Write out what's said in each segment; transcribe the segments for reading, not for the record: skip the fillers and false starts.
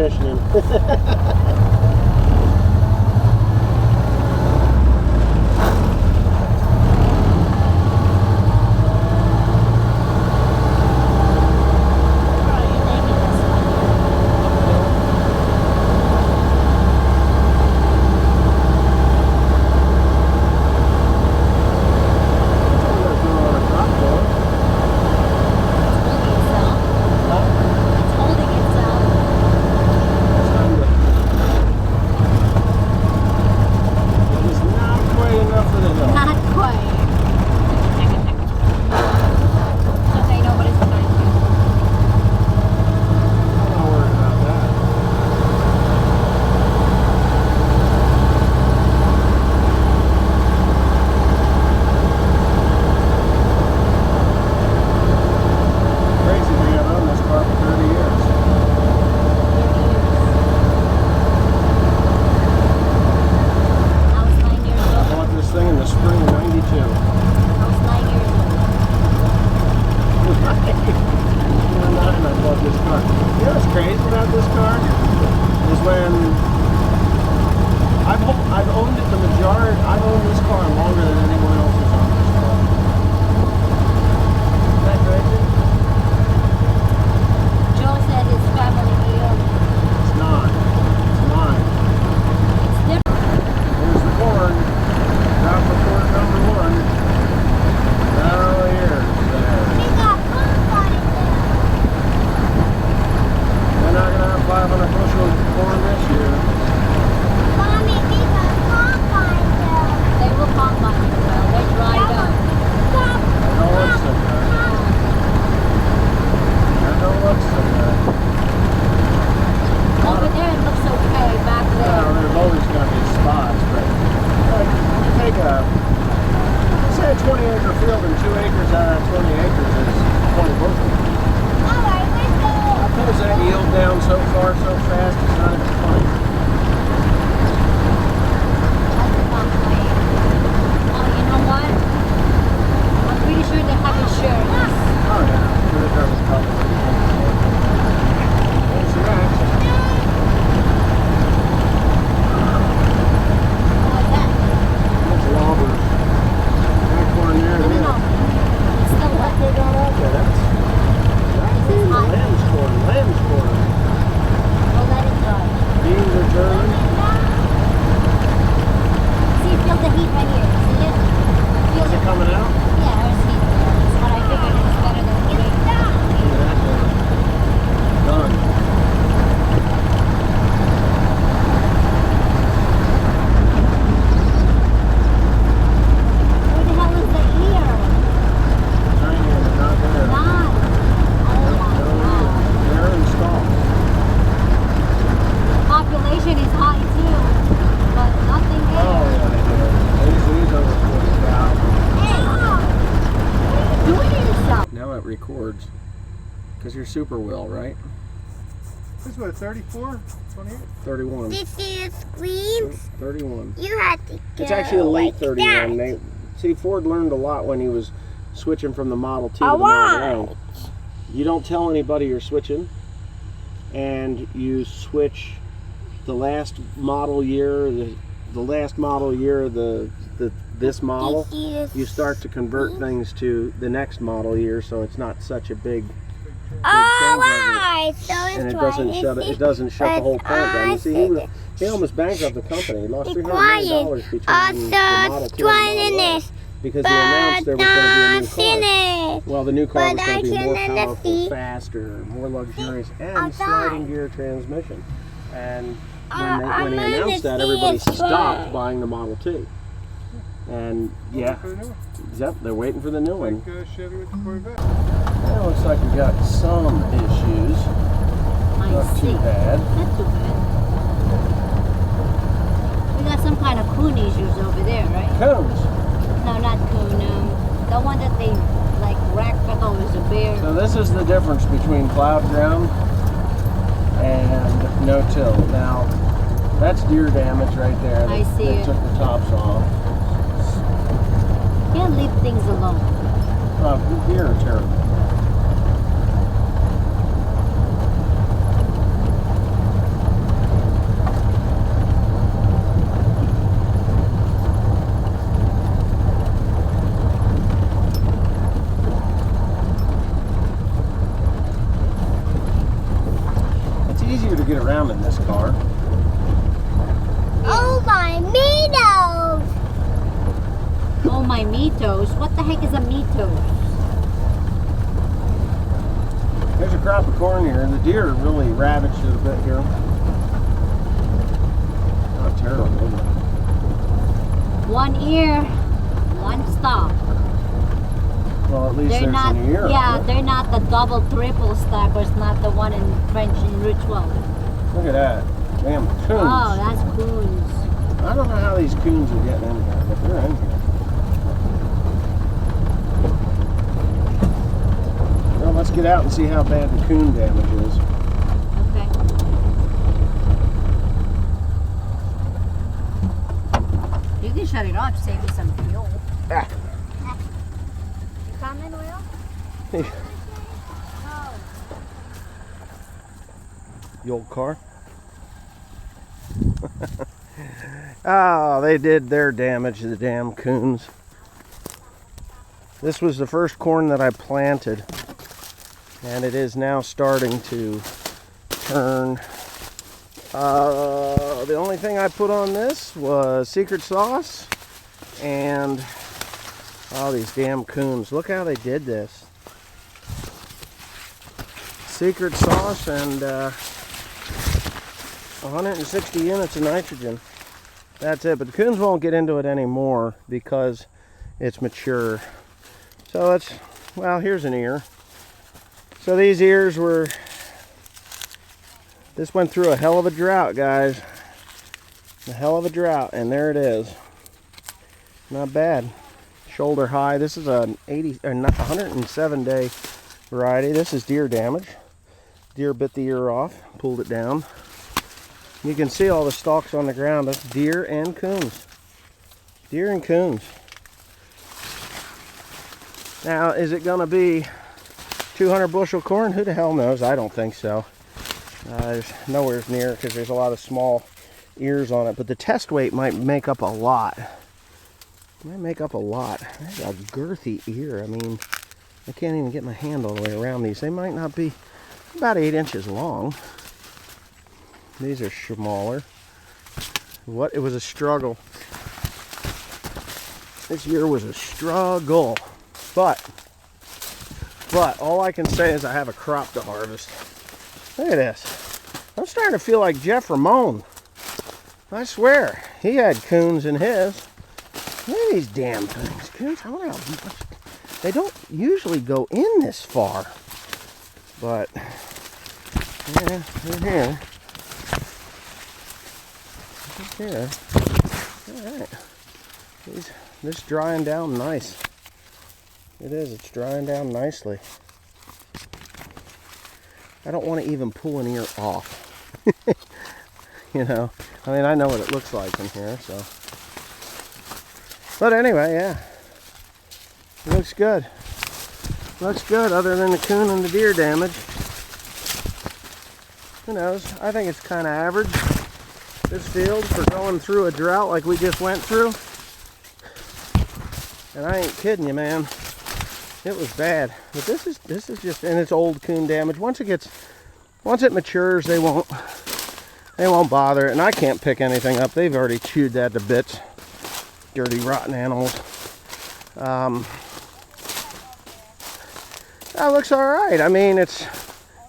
conditioning. Records because you're super well, right? This is what, 34? 28? 31. This is screams. 31. You had to go. It's actually a late like 31. that. See, Ford learned a lot when he was switching from the Model T to the Model A. You don't tell anybody you're switching, and you switch the last model year, the last model year, this model. You start to convert things to the next model year, so it's not such a big Alright, so and it doesn't shut the whole plant down. You see, he almost bankrupt the company. He lost $300 million between the Model T and the Model A because they announced there was going to be a new car. Well, the new car was going to be more powerful, faster, more luxurious, and sliding gear transmission. And when he announced that, everybody stopped buying the Model T. And yeah, they're waiting for the new one. Like Chevy with the Corvette. Well, looks like we got some issues. Not too bad. Not too bad. We got some kind of coon issues over there, right? Coons. No, not coon. The one that they like rack. I thought was a bear. So this is the difference between plowed ground and no-till. Now, that's deer damage right there. I see They it. took the tops off. Can't leave things alone. Deer are terrible. get around in this car. Oh my meadows! Oh my Mitos. What the heck is a Mitos? There's a crop of corn here. The deer really ravaged it a bit here. Not terrible, but One ear, one stop. well, at least They're there's not, an ear. yeah, on it. they're not the double, triple stackers, not the one in French in Route 12. Look at that. Damn coons. Oh, that's coons. I don't know how these coons are getting in here, but they're in here. Well, let's get out and see how bad the coon damage is. Okay. You can shut it off, save me some fuel. Ah. You coming, Will? The old car. Oh, they did their damage to the damn coons. This was the first corn that I planted, and it is now starting to turn. The only thing I put on this was secret sauce and all these damn coons. Look how they did this. Secret sauce and 160 units of nitrogen. That's it, but the coons won't get into it anymore because it's mature. So let's, well, here's an ear. So these ears were, this went through a hell of a drought, guys. A hell of a drought, and there it is. Not bad. Shoulder high. This is an 107 day variety. This is deer damage. Deer bit the ear off, pulled it down. You can see all the stalks on the ground. That's deer and coons. Deer and coons. Now, is it going to be 200 bushel corn? Who the hell knows? I don't think so. There's nowhere near because there's a lot of small ears on it. But the test weight might make up a lot. It might make up a lot. That's a girthy ear. I mean, I can't even get my hand all the way around these. They might not be about 8 inches long. These are smaller. What? It was a struggle. This year was a struggle. But all I can say is I have a crop to harvest. Look at this. I'm starting to feel like Jeff Ramone. I swear. He had coons in his. Look at these damn things. Coons, I wonder how much. They don't usually go in this far. But, yeah, they're here. Here. Alright. This drying down nice. It is, it's drying down nicely. I don't want to even pull an ear off. You know, I mean, I know what it looks like in here, so. But anyway, yeah. It looks good. Looks good, other than the coon and the deer damage. Who knows? I think it's kind of average. This field for going through a drought like we just went through. And I ain't kidding you, man. It was bad. But this is just, and it's old coon damage. Once it matures, they won't bother. And I can't pick anything up. They've already chewed that to bits. Dirty, rotten animals. That looks all right. I mean, it's,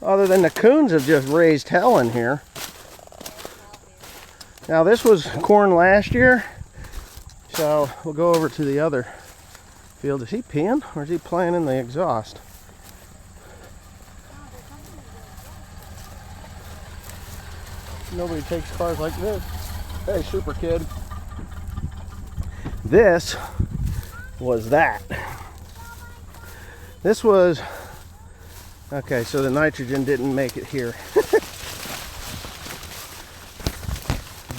other than the coons have just raised hell in here. Now this was corn last year, so we'll go over to the other field. Is he peeing or is he playing in the exhaust? Nobody takes cars like this. Hey, super kid. This was that. This was, okay, so the nitrogen didn't make it here.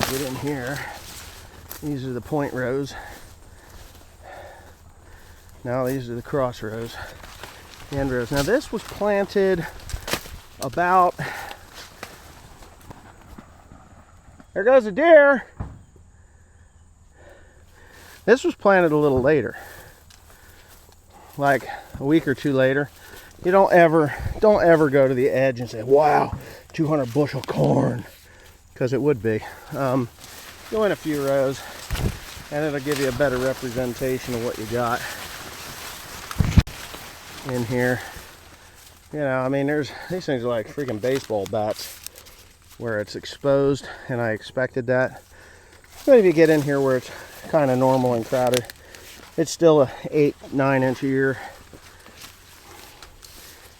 Get in here. These are the point rows. Now these are the cross rows, the end rows. Now this was planted about, there goes a deer. This was planted a little later, like a week or two later. You don't ever go to the edge and say, wow, 200 bushel corn, because it would be. Go in a few rows and it'll give you a better representation of what you got in here. You know, I mean, these things are like freaking baseball bats where it's exposed, and I expected that. But if you get in here where it's kind of normal and crowded, it's still a 8-9 inch a year.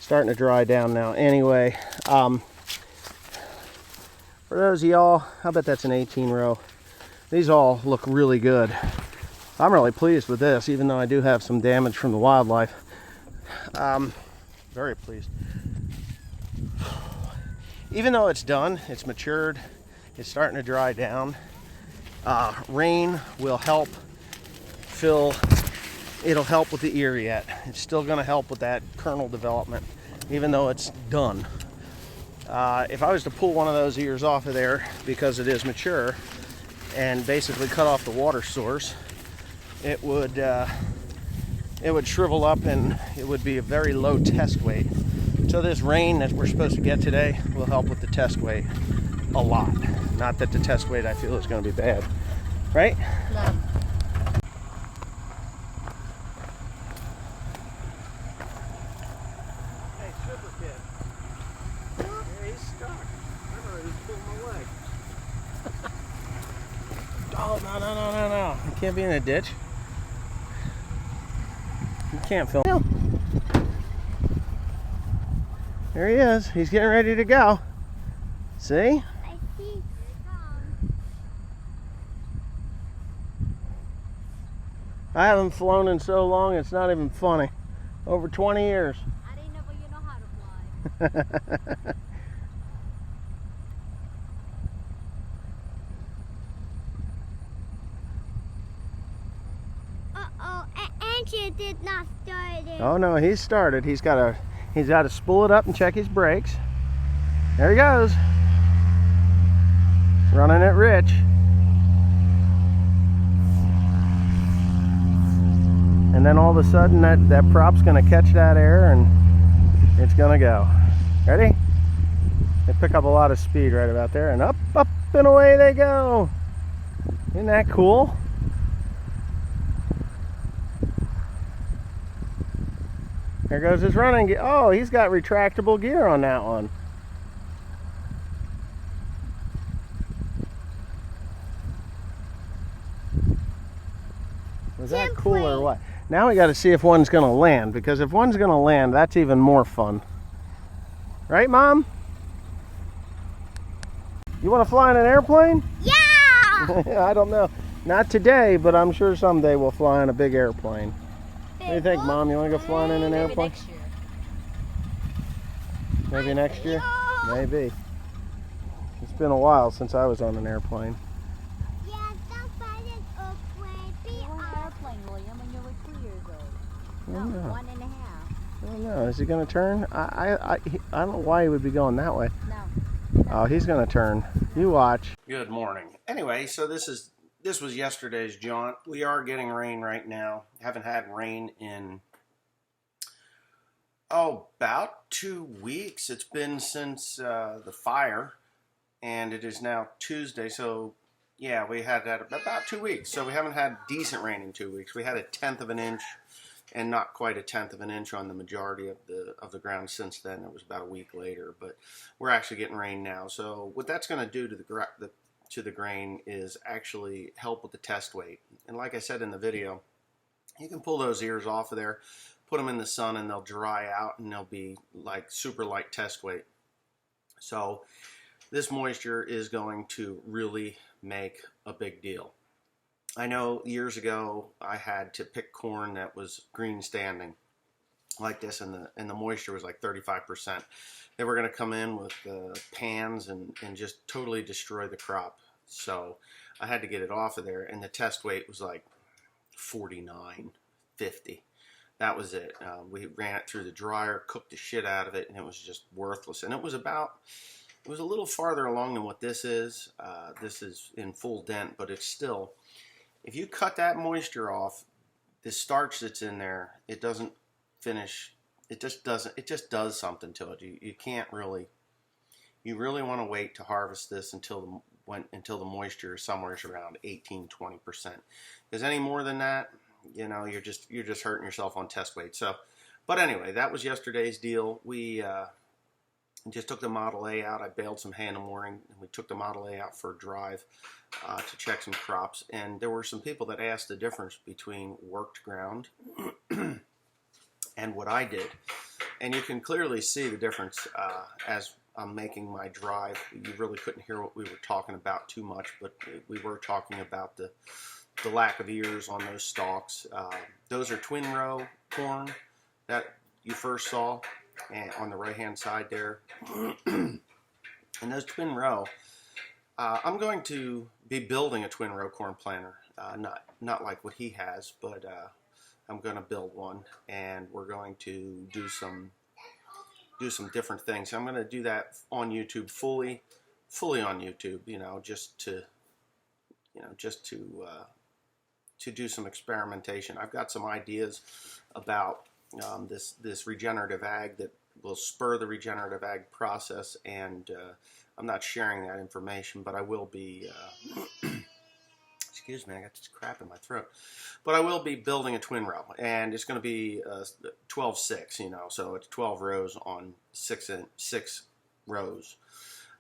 Starting to dry down now anyway. For those of y'all, I bet that's an 18 row. These all look really good. I'm really pleased with this, even though I do have some damage from the wildlife. Very pleased. Even though it's done, it's matured, it's starting to dry down. Rain will help fill, it'll help with the ear yet. It's still going to help with that kernel development, even though it's done. If I was to pull one of those ears off of there because it is mature and basically cut off the water source, it would shrivel up and it would be a very low test weight. So this rain that we're supposed to get today will help with the test weight a lot. Not that the test weight I feel is going to be bad, right? No. Hey, Super Kid. Yeah, he's stuck. I thought he was pulling my leg. Oh, no. You can't be in a ditch. You can't film him. There he is. He's getting ready to go. See? I see. I haven't flown in so long, it's not even funny. Over 20 years. I didn't know you know how to fly. Uh-oh, Andrew did not start it. Oh no, he's started. He's got to spool it up and check his brakes. There he goes. Running it rich. And then all of a sudden that prop's going to catch that air and it's going to go. Ready? They pick up a lot of speed right about there, and up and away they go. Isn't that cool? There goes his running gear. Oh, he's got retractable gear on that one. Was that cool or what? Now we got to see if one's going to land, because if one's going to land, that's even more fun. Right, Mom? You want to fly in an airplane? Yeah! I don't know. Not today, but I'm sure someday we'll fly in a big airplane. What do you think, Mom? You want to go flying in an Maybe airplane? next year. Maybe next year? Maybe. It's been a while since I was on an airplane. Yeah, that's why it's You were on an airplane, William, when you were 2 years old. I No, don't know. 1.5. I don't know. Is he going to turn? I don't know why he would be going that way. No. Oh, he's going to turn. You watch. Good morning. Anyway, so this was yesterday's jaunt. We are getting rain right now. Haven't had rain in, about 2 weeks. It's been since the fire, and it is now Tuesday. So, yeah, we had that about 2 weeks. So we haven't had decent rain in 2 weeks. We had 1/10 of an inch, and not quite 1/10 of an inch on the majority of the ground since then. It was about a week later, but we're actually getting rain now. So what that's going to do to the grain is actually help with the test weight. And like I said in the video, you can pull those ears off of there, put them in the sun, and they'll dry out, and they'll be like super light test weight. So this moisture is going to really make a big deal. I know years ago I had to pick corn that was green standing like this, and the moisture was like 35%. They were going to come in with pans and just totally destroy the crop. So I had to get it off of there, and the test weight was like 49, 50. That was it. We ran it through the dryer, cooked the shit out of it, and it was just worthless. And it was a little farther along than what this is. This is in full dent, but it's still, if you cut that moisture off, the starch that's in there, it doesn't finish it just doesn't. It just does something to it. You can't really. You really want to wait to harvest this until the moisture is somewhere around 18-20%. Because any more than that, you know, you're just hurting yourself on test weight. So, but anyway, that was yesterday's deal. We just took the Model A out. I baled some hay in the morning, and we took the Model A out for a drive to check some crops. And there were some people that asked the difference between worked ground and what I did. And you can clearly see the difference as I'm making my drive. You really couldn't hear what we were talking about too much, but we were talking about the lack of ears on those stalks. Those are twin row corn that you first saw, and on the right hand side there. And those twin row, I'm going to be building a twin row corn planter, not like what he has, but I'm going to build one, and we're going to do some different things. I'm going to do that on YouTube, fully on YouTube, you know, just to do some experimentation. I've got some ideas about this regenerative ag that will spur the regenerative ag process, and I'm not sharing that information, but I will be excuse me, I got this crap in my throat. But I will be building a twin row, and it's going to be 12-6, you know, so it's 12 rows on 6 rows.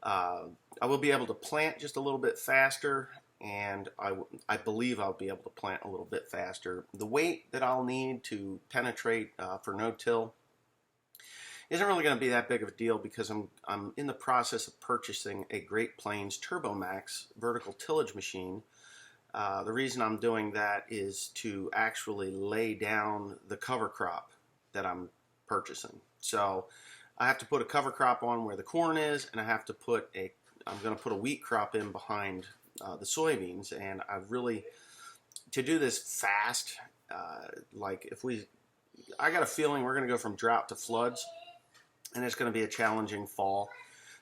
I will be able to plant just a little bit faster, and I believe I'll be able to plant a little bit faster. The weight that I'll need to penetrate for no-till isn't really going to be that big of a deal, because I'm in the process of purchasing a Great Plains TurboMax vertical tillage machine. The reason I'm doing that is to actually lay down the cover crop that I'm purchasing. So I have to put a cover crop on where the corn is, and I'm going to put a wheat crop in behind the soybeans. And to do this fast, I got a feeling we're going to go from drought to floods, and it's going to be a challenging fall.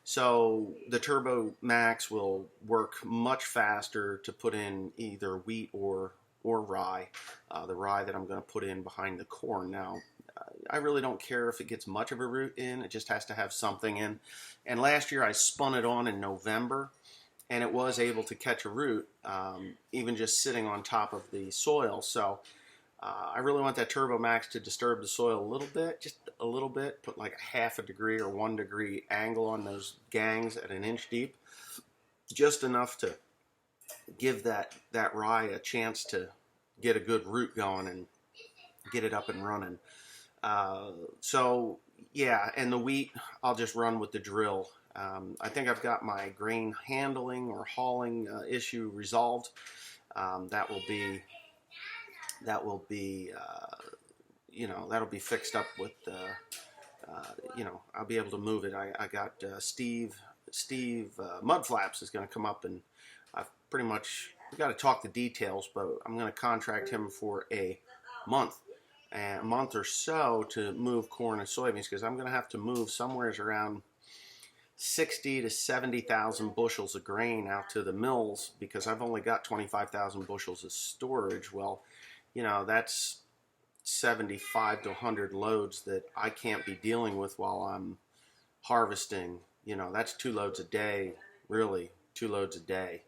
So the Turbo Max will work much faster to put in either wheat or rye, the rye that I'm going to put in behind the corn. Now, I really don't care if it gets much of a root in. It just has to have something in. And last year I spun it on in November, and it was able to catch a root, even just sitting on top of the soil. So I really want that Turbo Max to disturb the soil a little bit, just a little bit, put like a 1/2 degree or 1 degree angle on those gangs at 1 inch deep, just enough to give that rye a chance to get a good root going and get it up and running. So yeah, and the wheat, I'll just run with the drill. I think I've got my grain handling or hauling issue resolved. That will be you know, that'll be fixed up with you know, I'll be able to move it. I got Steve Mudflaps is going to come up, and I've pretty much got to talk the details, but I'm going to contract him for a month or so to move corn and soybeans, because I'm going to have to move somewhere around 60 to 70,000 bushels of grain out to the mills, because I've only got 25,000 bushels of storage. Well, you know, that's 75 to 100 loads that I can't be dealing with while I'm harvesting. You know, that's 2 loads a day, really, 2 loads a day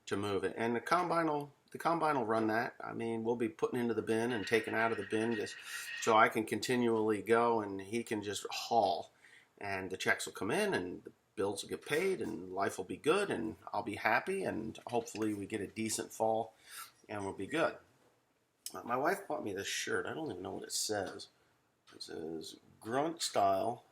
to move it. And the combine will run that. I mean, we'll be putting into the bin and taking out of the bin just so I can continually go, and he can just haul. And the checks will come in, and the bills will get paid, and life will be good, and I'll be happy, and hopefully we get a decent fall, and we'll be good. My wife bought me this shirt. I don't even know what it says. It says Grunt Style.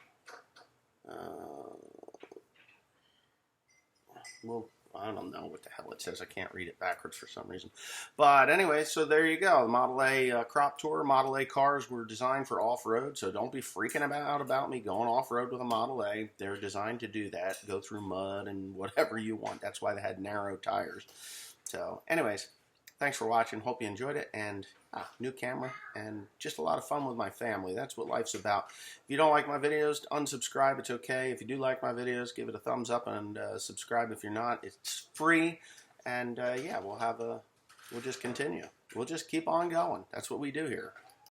Well, I don't know what the hell it says. I can't read it backwards for some reason. But anyway, so there you go. The Model A crop tour. Model A cars were designed for off-road, so don't be freaking out about me going off-road with a Model A. They're designed to do that, go through mud and whatever you want. That's why they had narrow tires. So anyways, thanks for watching. Hope you enjoyed it. And new camera and just a lot of fun with my family. That's what life's about. If you don't like my videos, unsubscribe. It's okay. If you do like my videos, give it a thumbs up, and subscribe if you're not. It's free. And yeah, we'll just continue. We'll just keep on going. That's what we do here.